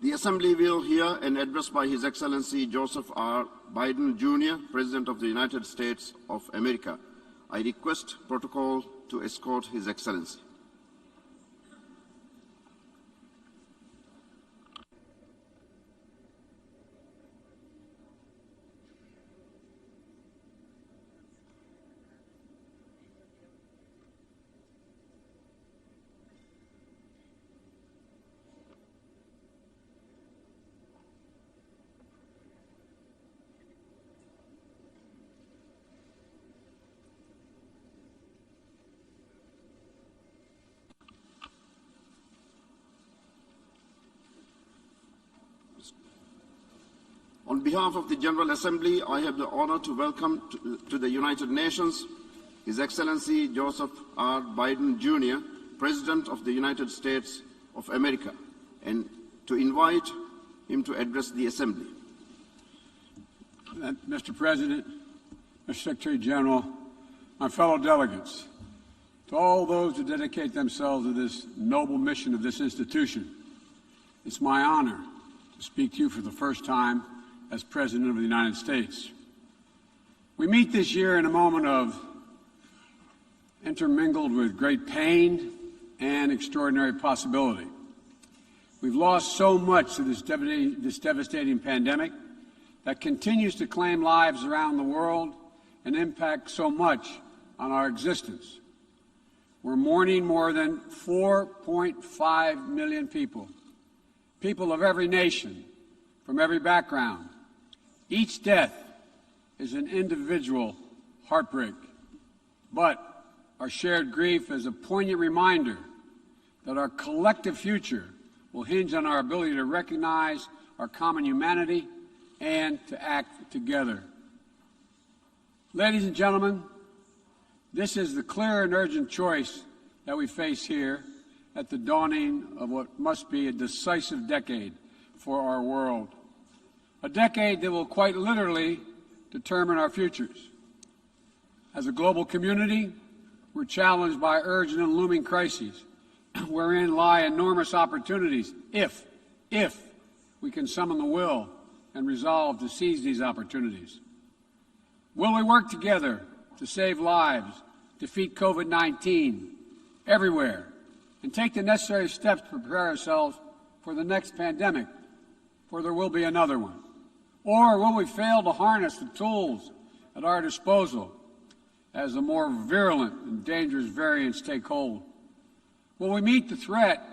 The Assembly will hear an address by His Excellency Joseph R. Biden, Jr., President of the United States of America. I request protocol to escort His Excellency. On behalf of the General Assembly, I have the honor to welcome to the United Nations His Excellency Joseph R. Biden, Jr., President of the United States of America, and to invite him to address the Assembly. Mr. President, Mr. Secretary General, my fellow delegates, to all those who dedicate themselves to this noble mission of this institution, it's my honor to speak to you for the first time as President of the United States. We meet this year in a moment of intermingled with great pain and extraordinary possibility. We've lost so much to this devastating pandemic that continues to claim lives around the world and impact so much on our existence. We're mourning more than 4.5 million people of every nation, from every background. Each death is an individual heartbreak, but our shared grief is a poignant reminder that our collective future will hinge on our ability to recognize our common humanity and to act together. Ladies and gentlemen, this is the clear and urgent choice that we face here at the dawning of what must be a decisive decade for our world. A decade that will quite literally determine our futures. As a global community, we're challenged by urgent and looming crises, wherein lie enormous opportunities if we can summon the will and resolve to seize these opportunities. Will we work together to save lives, defeat COVID-19 everywhere, and take the necessary steps to prepare ourselves for the next pandemic, for there will be another one? Or will we fail to harness the tools at our disposal as the more virulent and dangerous variants take hold? Will we meet the threat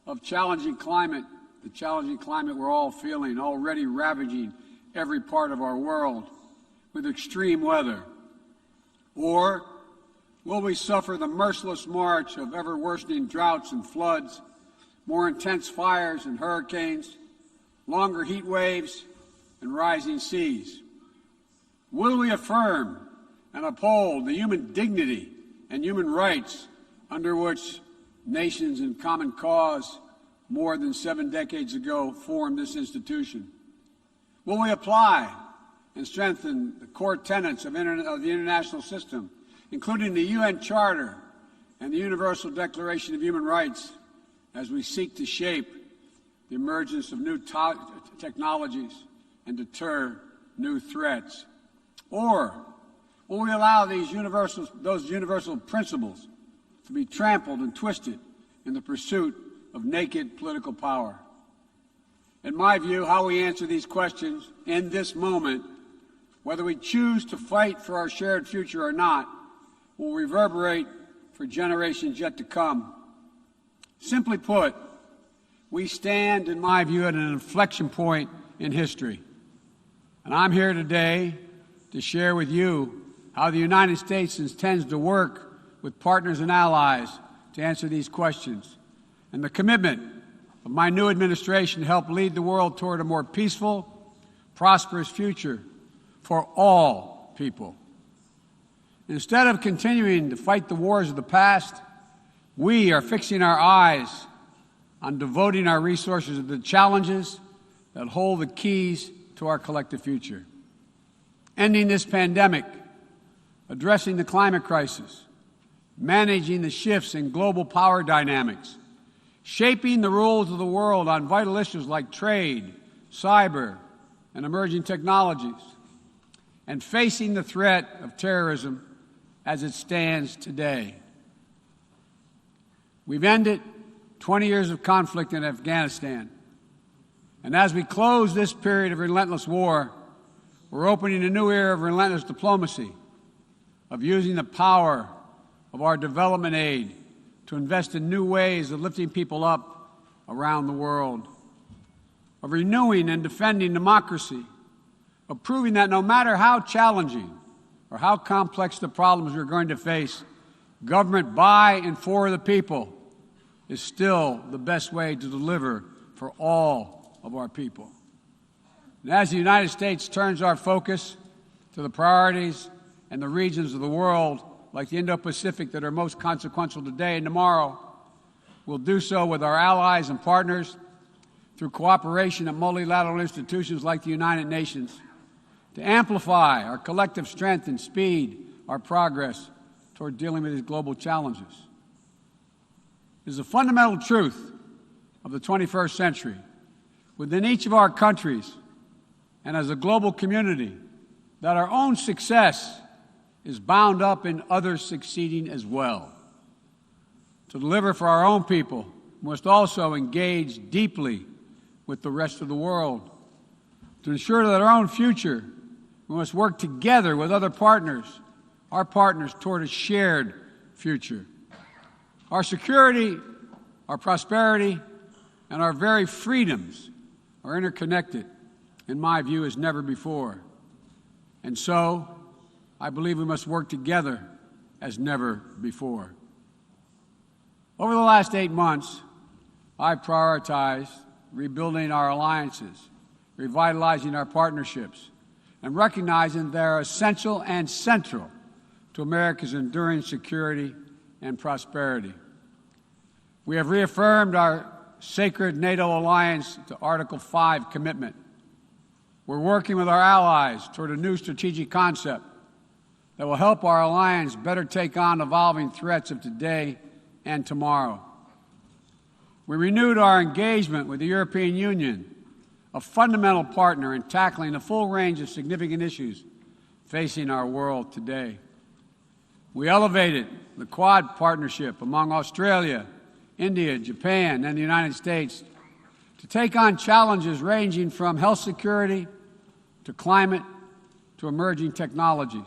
of challenging climate, the challenging climate we're all feeling, already ravaging every part of our world with extreme weather? Or will we suffer the merciless march of ever-worsening droughts and floods, more intense fires and hurricanes, longer heat waves, and rising seas? Will we affirm and uphold the human dignity and human rights under which nations in common cause more than 7 decades ago formed this institution? Will we apply and strengthen the core tenets of the international system, including the UN Charter and the Universal Declaration of Human Rights, as we seek to shape the emergence of new technologies and deter new threats? Or will we allow those universal principles to be trampled and twisted in the pursuit of naked political power? In my view, how we answer these questions in this moment, whether we choose to fight for our shared future or not, will reverberate for generations yet to come. Simply put, we stand, in my view, at an inflection point in history. And I'm here today to share with you how the United States intends to work with partners and allies to answer these questions, and the commitment of my new administration to help lead the world toward a more peaceful, prosperous future for all people. Instead of continuing to fight the wars of the past, we are fixing our eyes on devoting our resources to the challenges that hold the keys to our collective future. Ending this pandemic, addressing the climate crisis, managing the shifts in global power dynamics, shaping the rules of the world on vital issues like trade, cyber, and emerging technologies, and facing the threat of terrorism as it stands today. We've ended 20 years of conflict in Afghanistan, and as we close this period of relentless war, we're opening a new era of relentless diplomacy, of using the power of our development aid to invest in new ways of lifting people up around the world, of renewing and defending democracy, of proving that no matter how challenging or how complex the problems we're going to face, government by and for the people is still the best way to deliver for all of our people. And as the United States turns our focus to the priorities and the regions of the world, like the Indo-Pacific, that are most consequential today and tomorrow, we'll do so with our allies and partners through cooperation at multilateral institutions like the United Nations to amplify our collective strength and speed our progress toward dealing with these global challenges. It is a fundamental truth of the 21st century within each of our countries and as a global community that our own success is bound up in others succeeding as well. To deliver for our own people, we must also engage deeply with the rest of the world. To ensure that our own future, we must work together with other partners, our partners, toward a shared future. Our security, our prosperity, and our very freedoms are interconnected, in my view, as never before. And so, I believe we must work together as never before. Over the last 8 months, I've prioritized rebuilding our alliances, revitalizing our partnerships, and recognizing they're essential and central to America's enduring security and prosperity. We have reaffirmed our sacred NATO alliance to Article 5 commitment. We're working with our allies toward a new strategic concept that will help our alliance better take on evolving threats of today and tomorrow. We renewed our engagement with the European Union, a fundamental partner in tackling a full range of significant issues facing our world today. We elevated the Quad partnership among Australia, India, Japan, and the United States to take on challenges ranging from health security to climate to emerging technologies.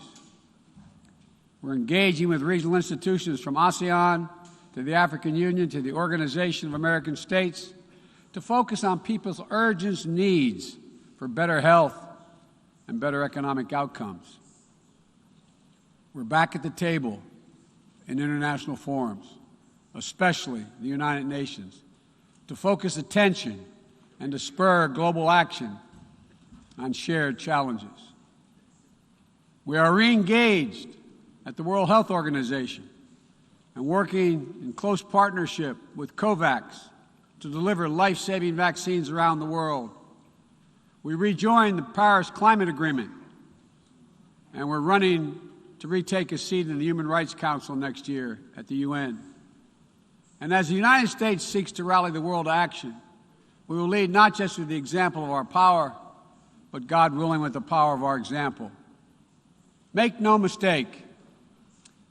We're engaging with regional institutions from ASEAN to the African Union to the Organization of American States to focus on people's urgent needs for better health and better economic outcomes. We're back at the table in international forums, especially the United Nations, to focus attention and to spur global action on shared challenges. We are re-engaged at the World Health Organization and working in close partnership with COVAX to deliver life-saving vaccines around the world. We rejoined the Paris Climate Agreement, and we're running to retake a seat in the Human Rights Council next year at the UN. And as the United States seeks to rally the world to action, we will lead not just with the example of our power, but, God willing, with the power of our example. Make no mistake,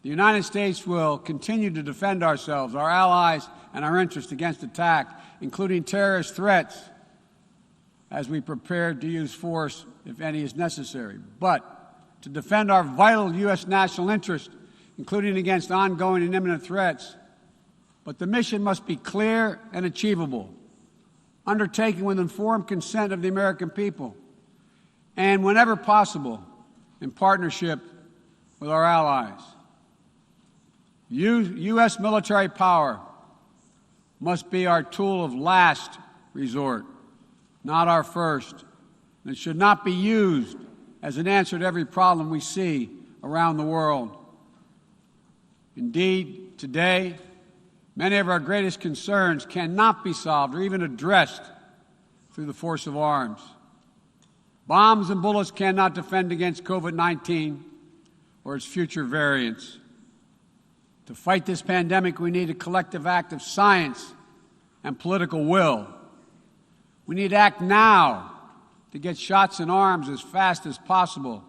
the United States will continue to defend ourselves, our allies, and our interests against attack, including terrorist threats, as we prepare to use force, if any is necessary. But to defend our vital U.S. national interest, including against ongoing and imminent threats. But the mission must be clear and achievable, undertaken with informed consent of the American people, and whenever possible, in partnership with our allies. U.S. military power must be our tool of last resort, not our first. And it should not be used as an answer to every problem we see around the world. Indeed, today, many of our greatest concerns cannot be solved or even addressed through the force of arms. Bombs and bullets cannot defend against COVID-19 or its future variants. To fight this pandemic, we need a collective act of science, and political will. We need to act now to get shots in arms as fast as possible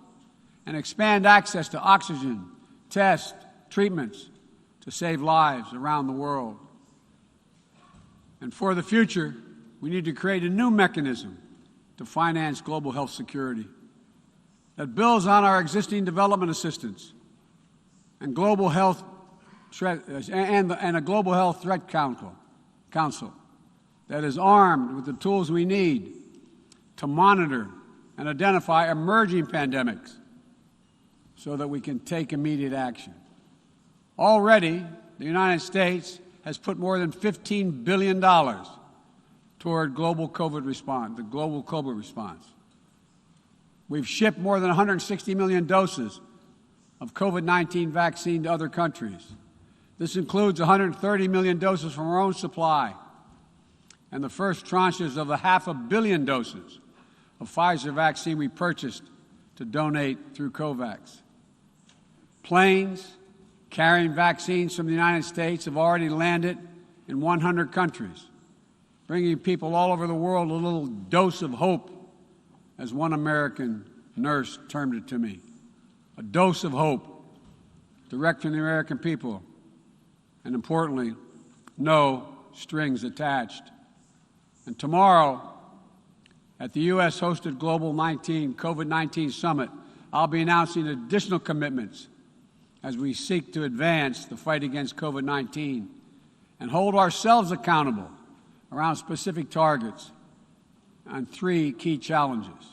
and expand access to oxygen, tests, treatments to save lives around the world. And for the future, we need to create a new mechanism to finance global health security that builds on our existing development assistance and global health and a global health threat council that is armed with the tools we need to monitor and identify emerging pandemics so that we can take immediate action. Already, the United States has put more than $15 billion toward the global COVID response. We've shipped more than 160 million doses of COVID-19 vaccine to other countries. This includes 130 million doses from our own supply and the first tranches of the 500 million doses of Pfizer vaccine we purchased to donate through COVAX. Planes carrying vaccines from the United States have already landed in 100 countries, bringing people all over the world a little dose of hope, as one American nurse termed it to me. A dose of hope, direct from the American people, and importantly, no strings attached. And tomorrow, at the U.S.-hosted Global COVID-19 Summit, I'll be announcing additional commitments as we seek to advance the fight against COVID-19 and hold ourselves accountable around specific targets on 3 key challenges: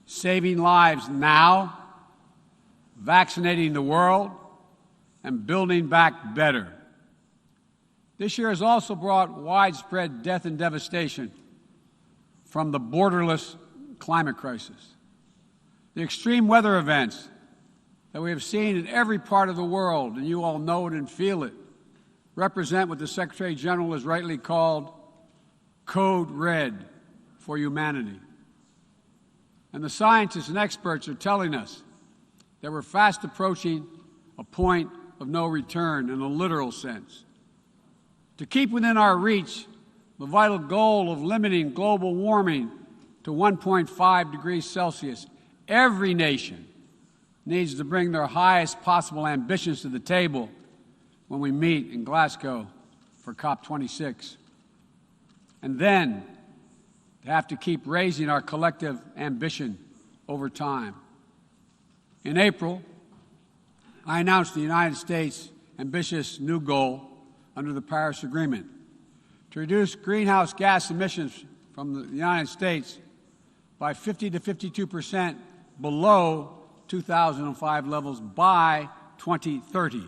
saving lives now, vaccinating the world, and building back better. This year has also brought widespread death and devastation from the borderless climate crisis. The extreme weather events that we have seen in every part of the world, and you all know it and feel it, represent what the Secretary General has rightly called Code Red for humanity. And the scientists and experts are telling us that we're fast approaching a point of no return in a literal sense. To keep within our reach the vital goal of limiting global warming to 1.5 degrees Celsius, every nation needs to bring their highest possible ambitions to the table when we meet in Glasgow for COP26. And then to have to keep raising our collective ambition over time. In April, I announced the United States' ambitious new goal under the Paris Agreement to reduce greenhouse gas emissions from the United States by 50 to 52% below 2005 levels by 2030,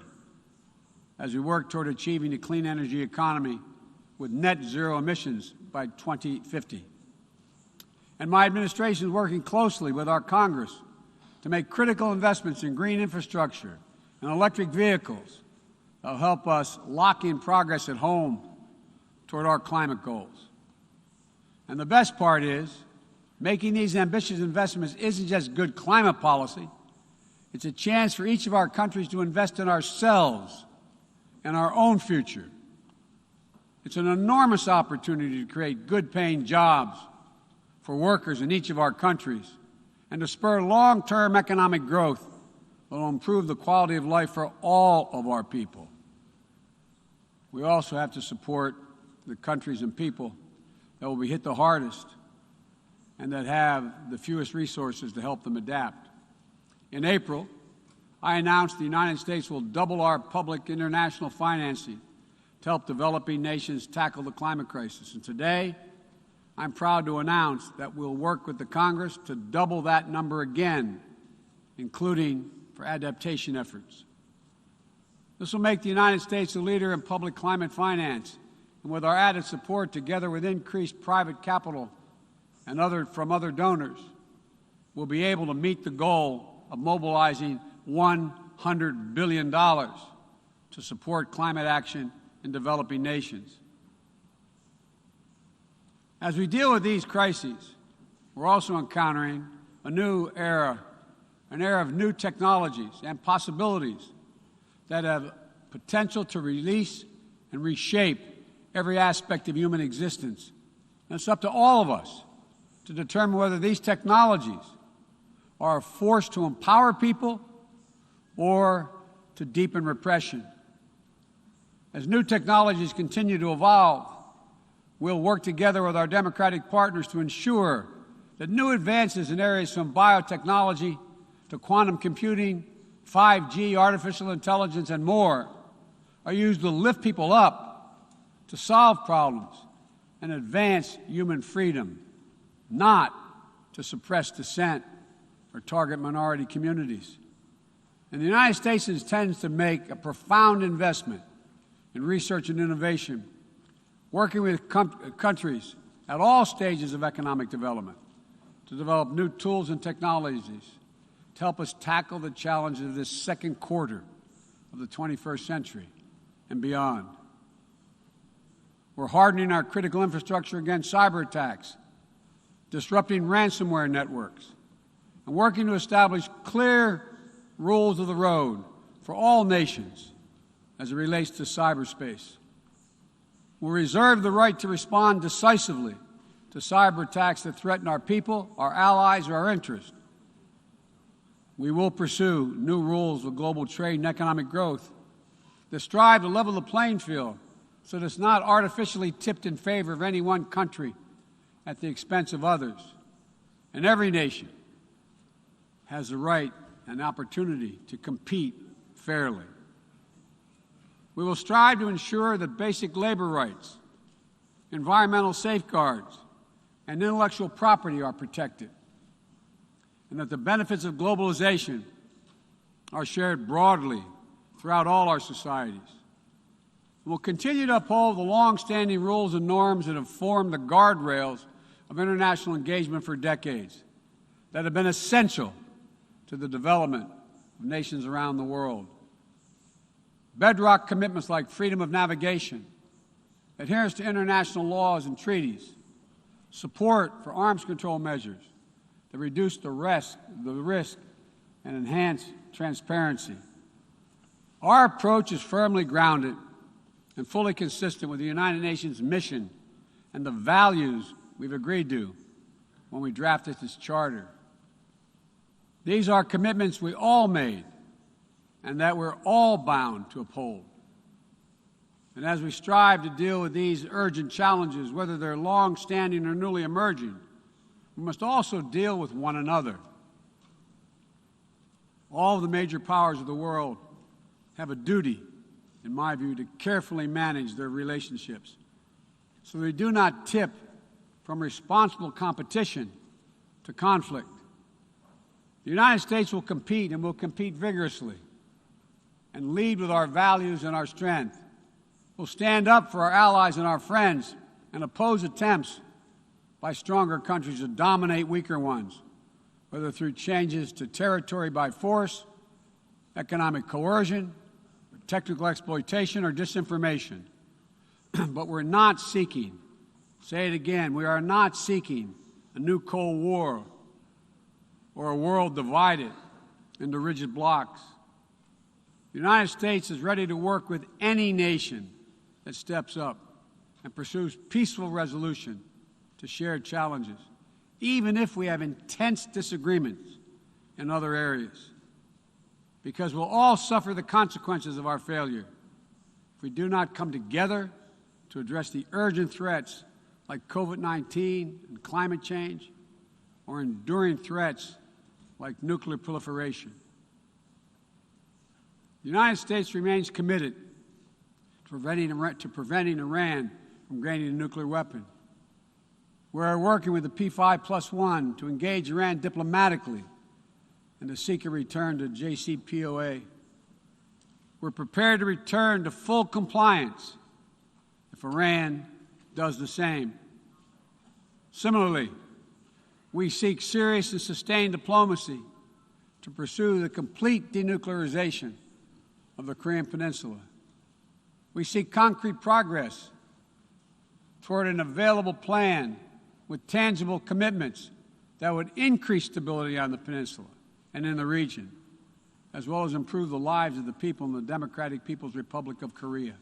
as we work toward achieving a clean energy economy with net zero emissions by 2050. And my administration is working closely with our Congress to make critical investments in green infrastructure and electric vehicles that will help us lock in progress at home toward our climate goals. And the best part is, making these ambitious investments isn't just good climate policy. It's a chance for each of our countries to invest in ourselves and our own future. It's an enormous opportunity to create good-paying jobs for workers in each of our countries and to spur long-term economic growth that will improve the quality of life for all of our people. We also have to support the countries and people that will be hit the hardest and that have the fewest resources to help them adapt. In April, I announced the United States will double our public international financing to help developing nations tackle the climate crisis. And today, I'm proud to announce that we'll work with the Congress to double that number again, including for adaptation efforts. This will make the United States a leader in public climate finance, and with our added support, together with increased private capital and from other donors, we'll be able to meet the goal of mobilizing $100 billion to support climate action in developing nations. As we deal with these crises, we're also encountering a new era, an era of new technologies and possibilities that have potential to release and reshape every aspect of human existence. And it's up to all of us to determine whether these technologies are a force to empower people or to deepen repression. As new technologies continue to evolve, we'll work together with our democratic partners to ensure that new advances in areas from biotechnology to quantum computing, 5G, artificial intelligence, and more are used to lift people up, to solve problems, and advance human freedom, not to suppress dissent or target minority communities. And the United States intends to make a profound investment in research and innovation, working with countries at all stages of economic development to develop new tools and technologies to help us tackle the challenges of this second quarter of the 21st century and beyond. We're hardening our critical infrastructure against cyber attacks, disrupting ransomware networks, and working to establish clear rules of the road for all nations as it relates to cyberspace. We'll reserve the right to respond decisively to cyber attacks that threaten our people, our allies, or our interests. We will pursue new rules of global trade and economic growth that strive to level the playing field so that it's not artificially tipped in favor of any one country at the expense of others. And every nation has the right and opportunity to compete fairly. We will strive to ensure that basic labor rights, environmental safeguards, and intellectual property are protected, and that the benefits of globalization are shared broadly throughout all our societies. We'll continue to uphold the long-standing rules and norms that have formed the guardrails of international engagement for decades, that have been essential to the development of nations around the world. Bedrock commitments like freedom of navigation, adherence to international laws and treaties, support for arms control measures that reduce the risk and enhance transparency. Our approach is firmly grounded and fully consistent with the United Nations mission and the values we've agreed to when we drafted this charter. These are commitments we all made and that we're all bound to uphold. And as we strive to deal with these urgent challenges, whether they're long-standing or newly emerging, we must also deal with one another. All of the major powers of the world have a duty, in my view, to carefully manage their relationships so they do not tip from responsible competition to conflict. The United States will compete and will compete vigorously and lead with our values and our strength. We'll stand up for our allies and our friends and oppose attempts by stronger countries to dominate weaker ones, whether through changes to territory by force, economic coercion, technical exploitation, or disinformation. But we're not seeking, say it again, we are not seeking a new Cold War or a world divided into rigid blocs. The United States is ready to work with any nation that steps up and pursues peaceful resolution to shared challenges, even if we have intense disagreements in other areas, because we'll all suffer the consequences of our failure if we do not come together to address the urgent threats like COVID-19 and climate change, or enduring threats like nuclear proliferation. The United States remains committed to preventing Iran from gaining a nuclear weapon. We're working with the P5+1 to engage Iran diplomatically and to seek a return to JCPOA. We're prepared to return to full compliance if Iran does the same. Similarly, we seek serious and sustained diplomacy to pursue the complete denuclearization of the Korean Peninsula. We seek concrete progress toward an available plan with tangible commitments that would increase stability on the peninsula and in the region, as well as improve the lives of the people in the Democratic People's Republic of Korea.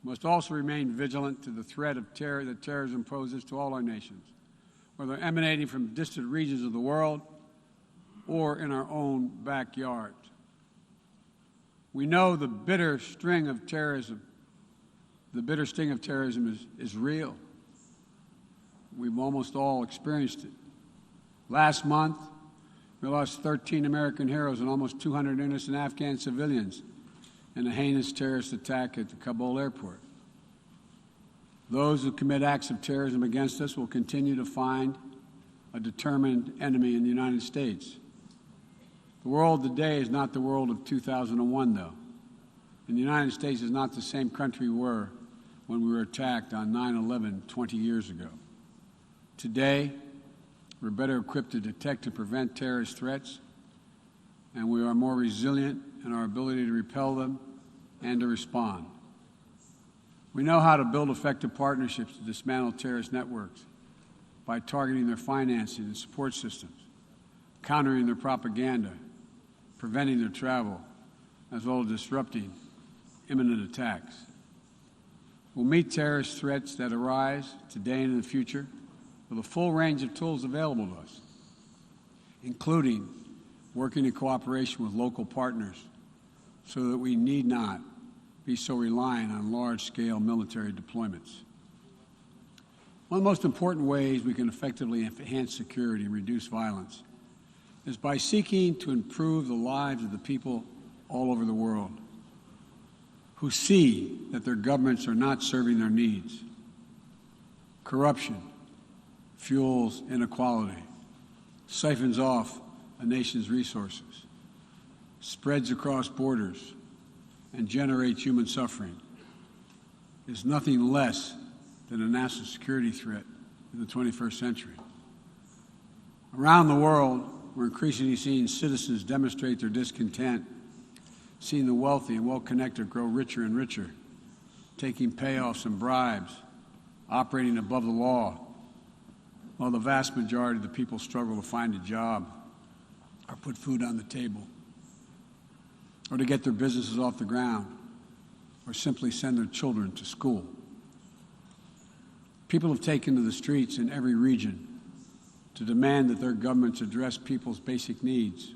We must also remain vigilant to the threat of terror that terrorism poses to all our nations, whether emanating from distant regions of the world or in our own backyard. We know the bitter sting of terrorism is real. We've almost all experienced it. Last month, we lost 13 American heroes and almost 200 innocent Afghan civilians in a heinous terrorist attack at the Kabul airport. Those who commit acts of terrorism against us will continue to find a determined enemy in the United States. The world today is not the world of 2001, though. And the United States is not the same country we were when we were attacked on 9/11 20 years ago. Today, we're better equipped to detect and prevent terrorist threats, and we are more resilient in our ability to repel them and to respond. We know how to build effective partnerships to dismantle terrorist networks by targeting their financing and support systems, countering their propaganda, preventing their travel, as well as disrupting imminent attacks. We'll meet terrorist threats that arise today and in the future with a full range of tools available to us, including working in cooperation with local partners so that we need not be so reliant on large-scale military deployments. One of the most important ways we can effectively enhance security and reduce violence is by seeking to improve the lives of the people all over the world who see that their governments are not serving their needs. Corruption fuels inequality, siphons off a nation's resources, spreads across borders, and generates human suffering, is nothing less than a national security threat in the 21st century. Around the world, we're increasingly seeing citizens demonstrate their discontent, seeing the wealthy and well-connected grow richer and richer, taking payoffs and bribes, operating above the law, while the vast majority of the people struggle to find a job or put food on the table, or to get their businesses off the ground, or simply send their children to school. People have taken to the streets in every region to demand that their governments address people's basic needs,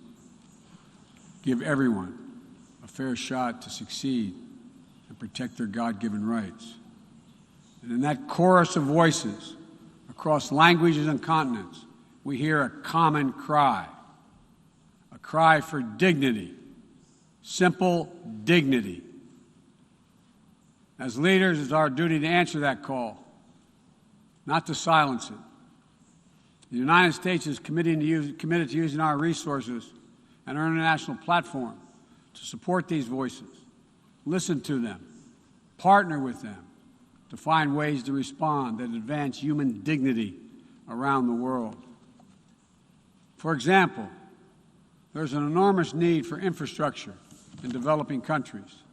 give everyone a fair shot to succeed, and protect their God-given rights. And in that chorus of voices, across languages and continents, we hear a common cry, a cry for dignity, simple dignity. As leaders, it's our duty to answer that call, not to silence it. The United States is committed to using our resources and our international platform to support these voices, listen to them, partner with them to find ways to respond that advance human dignity around the world. For example, there's an enormous need for infrastructure in developing countries.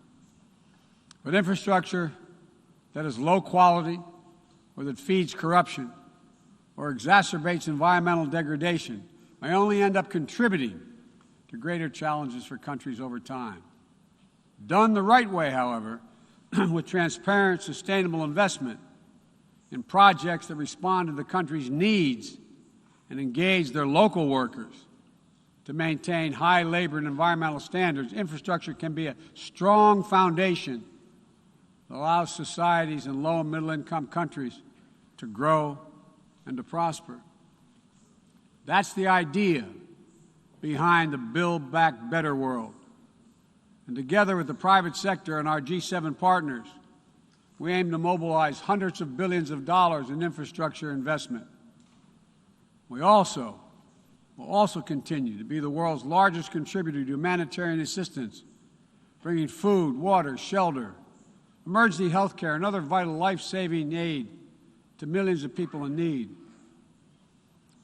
But infrastructure that is low quality or that feeds corruption or exacerbates environmental degradation may only end up contributing to greater challenges for countries over time. Done the right way, however, with transparent, sustainable investment in projects that respond to the country's needs and engage their local workers to maintain high labor and environmental standards, infrastructure can be a strong foundation that allows societies in low and middle-income countries to grow and to prosper. That's the idea behind the Build Back Better world. And together with the private sector and our G7 partners, we aim to mobilize hundreds of billions of dollars in infrastructure investment. We will also continue to be the world's largest contributor to humanitarian assistance, bringing food, water, shelter, emergency health care, and other vital life-saving aid to millions of people in need.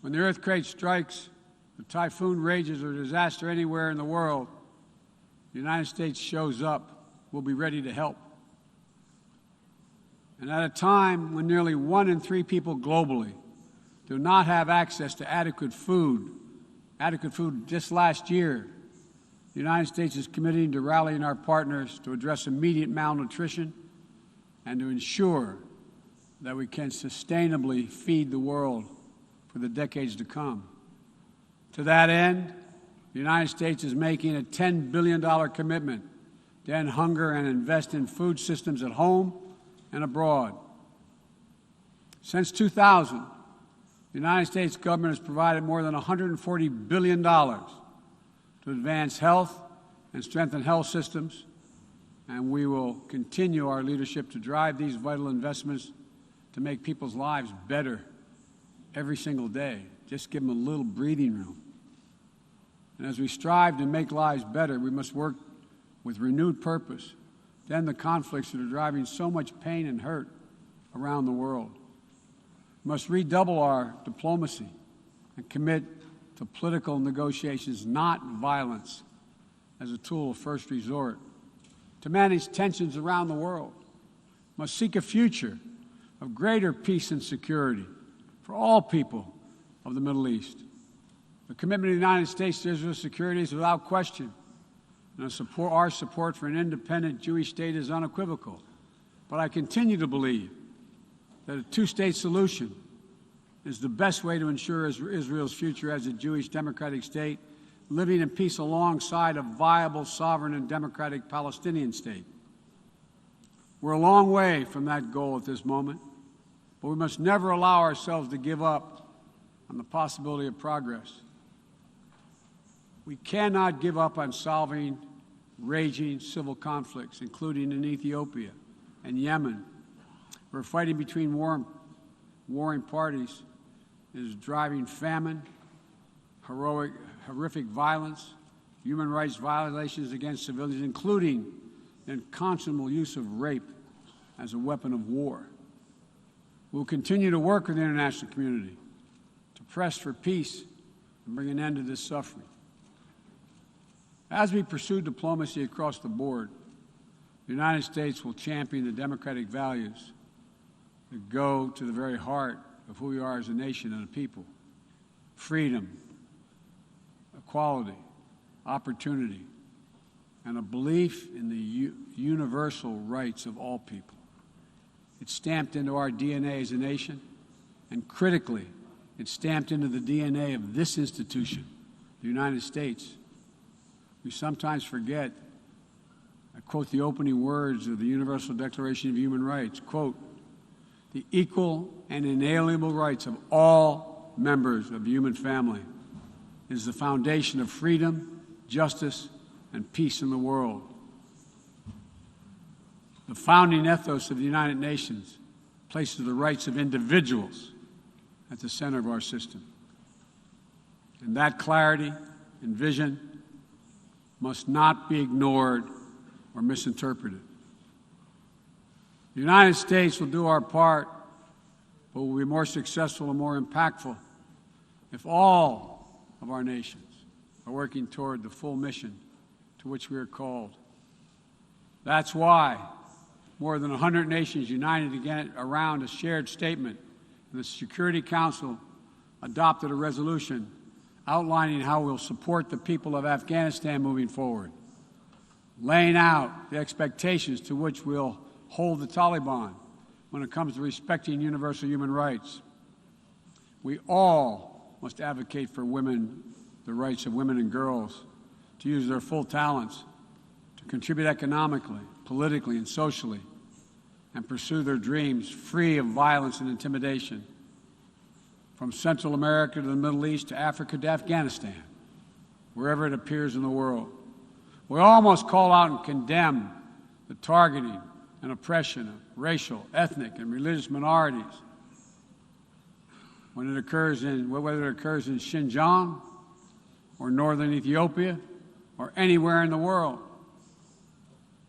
When the earthquake strikes, the typhoon rages, or disaster anywhere in the world, the United States shows up. We'll be ready to help. And at a time when nearly 1 in 3 people globally do not have access to adequate food just last year, the United States is committing to rallying our partners to address immediate malnutrition and to ensure that we can sustainably feed the world for the decades to come. To that end, the United States is making a $10 billion commitment to end hunger and invest in food systems at home and abroad. Since 2000, the United States government has provided more than $140 billion to advance health and strengthen health systems, and we will continue our leadership to drive these vital investments to make people's lives better every single day. Just give them a little breathing room. And as we strive to make lives better, we must work with renewed purpose to end the conflicts that are driving so much pain and hurt around the world. We must redouble our diplomacy and commit to political negotiations, not violence, as a tool of first resort. To manage tensions around the world, we must seek a future of greater peace and security for all people of the Middle East. The commitment of the United States to Israel's security is without question, and our support for an independent Jewish state is unequivocal. But I continue to believe that a two-state solution is the best way to ensure Israel's future as a Jewish democratic state, living in peace alongside a viable, sovereign, and democratic Palestinian state. We're a long way from that goal at this moment, but we must never allow ourselves to give up on the possibility of progress. We cannot give up on solving raging civil conflicts, including in Ethiopia and Yemen, where fighting between warring parties is driving famine, horrific violence, human rights violations against civilians, including the unconscionable use of rape as a weapon of war. We will continue to work with the international community to press for peace and bring an end to this suffering. As we pursue diplomacy across the board, the United States will champion the democratic values that go to the very heart of who we are as a nation and a people: freedom, equality, opportunity, and a belief in the universal rights of all people. It's stamped into our DNA as a nation, and critically, it's stamped into the DNA of this institution, the United States. We sometimes forget, I quote the opening words of the Universal Declaration of Human Rights, quote, "The equal and inalienable rights of all members of the human family is the foundation of freedom, justice, and peace in the world." The founding ethos of the United Nations places the rights of individuals at the center of our system. And that clarity and vision must not be ignored or misinterpreted. The United States will do our part, but will be more successful and more impactful if all of our nations are working toward the full mission to which we are called. That's why more than 100 nations united again around a shared statement, and the Security Council adopted a resolution outlining how we'll support the people of Afghanistan moving forward, laying out the expectations to which we'll hold the Taliban when it comes to respecting universal human rights. We all must advocate for women, the rights of women and girls to use their full talents, to contribute economically, politically, and socially, and pursue their dreams free of violence and intimidation. From Central America to the Middle East to Africa to Afghanistan, wherever it appears in the world. We all must call out and condemn the targeting and oppression of racial, ethnic, and religious minorities whether it occurs in Xinjiang or northern Ethiopia or anywhere in the world.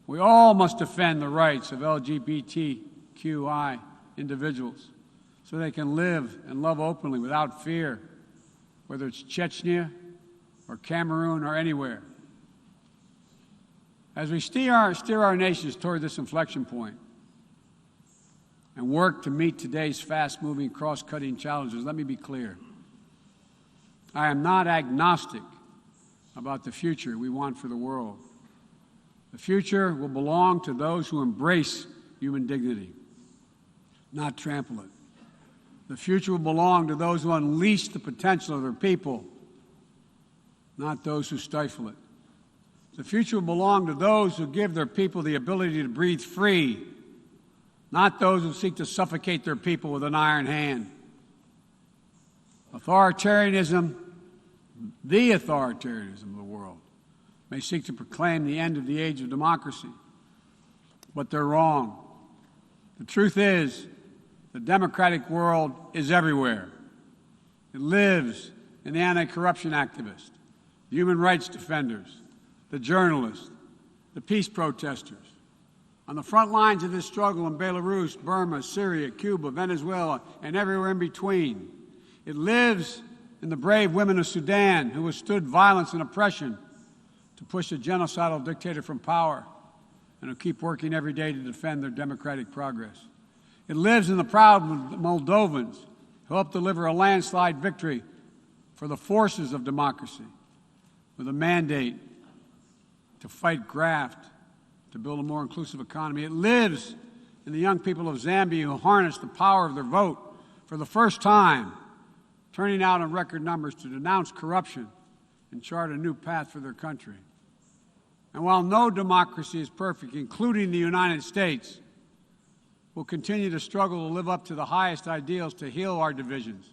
We all must defend the rights of LGBTQI individuals so they can live and love openly without fear, whether it's Chechnya or Cameroon or anywhere. As we steer our nations toward this inflection point and work to meet today's fast-moving, cross-cutting challenges, let me be clear. I am not agnostic about the future we want for the world. The future will belong to those who embrace human dignity, not trample it. The future will belong to those who unleash the potential of their people, not those who stifle it. The future will belong to those who give their people the ability to breathe free, not those who seek to suffocate their people with an iron hand. Authoritarianism, the authoritarianism of the world, may seek to proclaim the end of the age of democracy, but they're wrong. The truth is, the democratic world is everywhere. It lives in the anti-corruption activists, the human rights defenders, the journalists, the peace protesters. On the front lines of this struggle in Belarus, Burma, Syria, Cuba, Venezuela, and everywhere in between. It lives in the brave women of Sudan who withstood violence and oppression to push a genocidal dictator from power and who keep working every day to defend their democratic progress. It lives in the proud Moldovans who helped deliver a landslide victory for the forces of democracy with a mandate to fight graft, to build a more inclusive economy. It lives in the young people of Zambia who harness the power of their vote for the first time, turning out in record numbers to denounce corruption and chart a new path for their country. And while no democracy is perfect, including the United States, we'll continue to struggle to live up to the highest ideals to heal our divisions.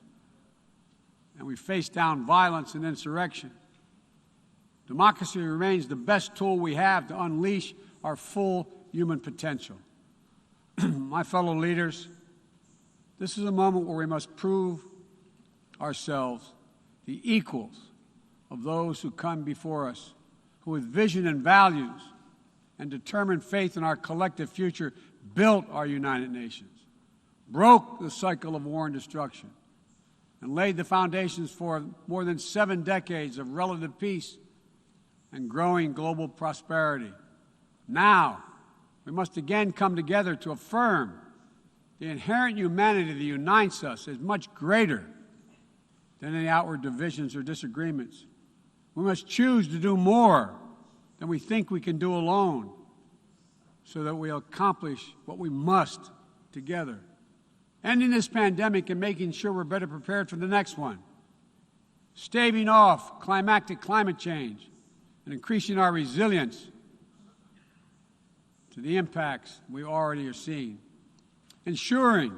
And we face down violence and insurrection. Democracy remains the best tool we have to unleash our full human potential. My fellow leaders, this is a moment where we must prove ourselves the equals of those who come before us, who with vision and values and determined faith in our collective future built our United Nations, broke the cycle of war and destruction, and laid the foundations for more than 7 decades of relative peace and growing global prosperity. Now, we must again come together to affirm the inherent humanity that unites us is much greater than any outward divisions or disagreements. We must choose to do more than we think we can do alone so that we'll accomplish what we must together. Ending this pandemic and making sure we're better prepared for the next one. Staving off climactic climate change and increasing our resilience to the impacts we already are seeing. Ensuring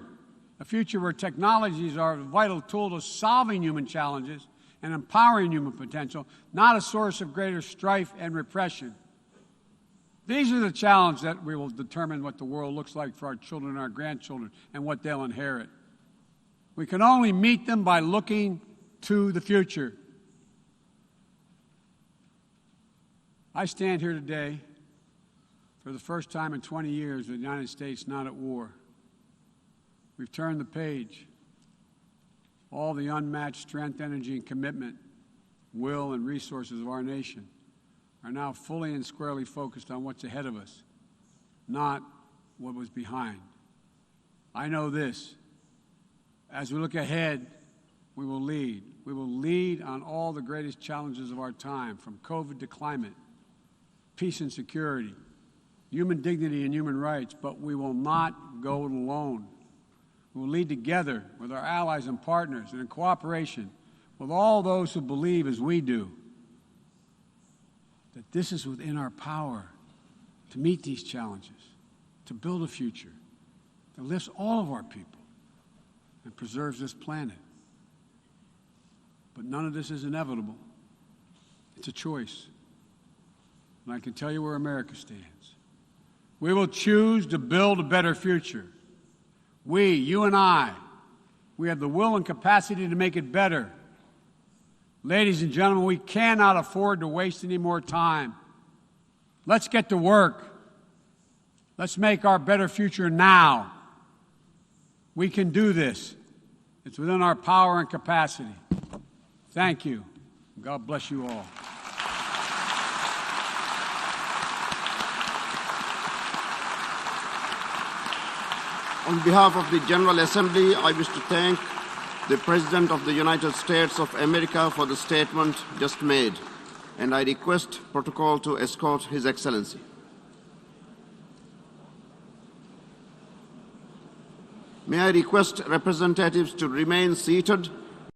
a future where technologies are a vital tool to solving human challenges and empowering human potential, not a source of greater strife and repression. These are the challenges that we will determine what the world looks like for our children and our grandchildren and what they'll inherit. We can only meet them by looking to the future. I stand here today for the first time in 20 years with the United States not at war. We've turned the page. All the unmatched strength, energy, and commitment, will, and resources of our nation are now fully and squarely focused on what's ahead of us, not what was behind. I know this. As we look ahead, we will lead. We will lead on all the greatest challenges of our time, from COVID to climate, peace and security, human dignity and human rights, but we will not go it alone. We will lead together with our allies and partners and in cooperation with all those who believe as we do that this is within our power to meet these challenges, to build a future that lifts all of our people and preserves this planet. But none of this is inevitable. It's a choice. And I can tell you where America stands. We will choose to build a better future. We, you and I, we have the will and capacity to make it better. Ladies and gentlemen, we cannot afford to waste any more time. Let's get to work. Let's make our better future now. We can do this. It's within our power and capacity. Thank you. God bless you all. On behalf of the General Assembly, I wish to thank the President of the United States of America for the statement just made, and I request protocol to escort His Excellency. May I request representatives to remain seated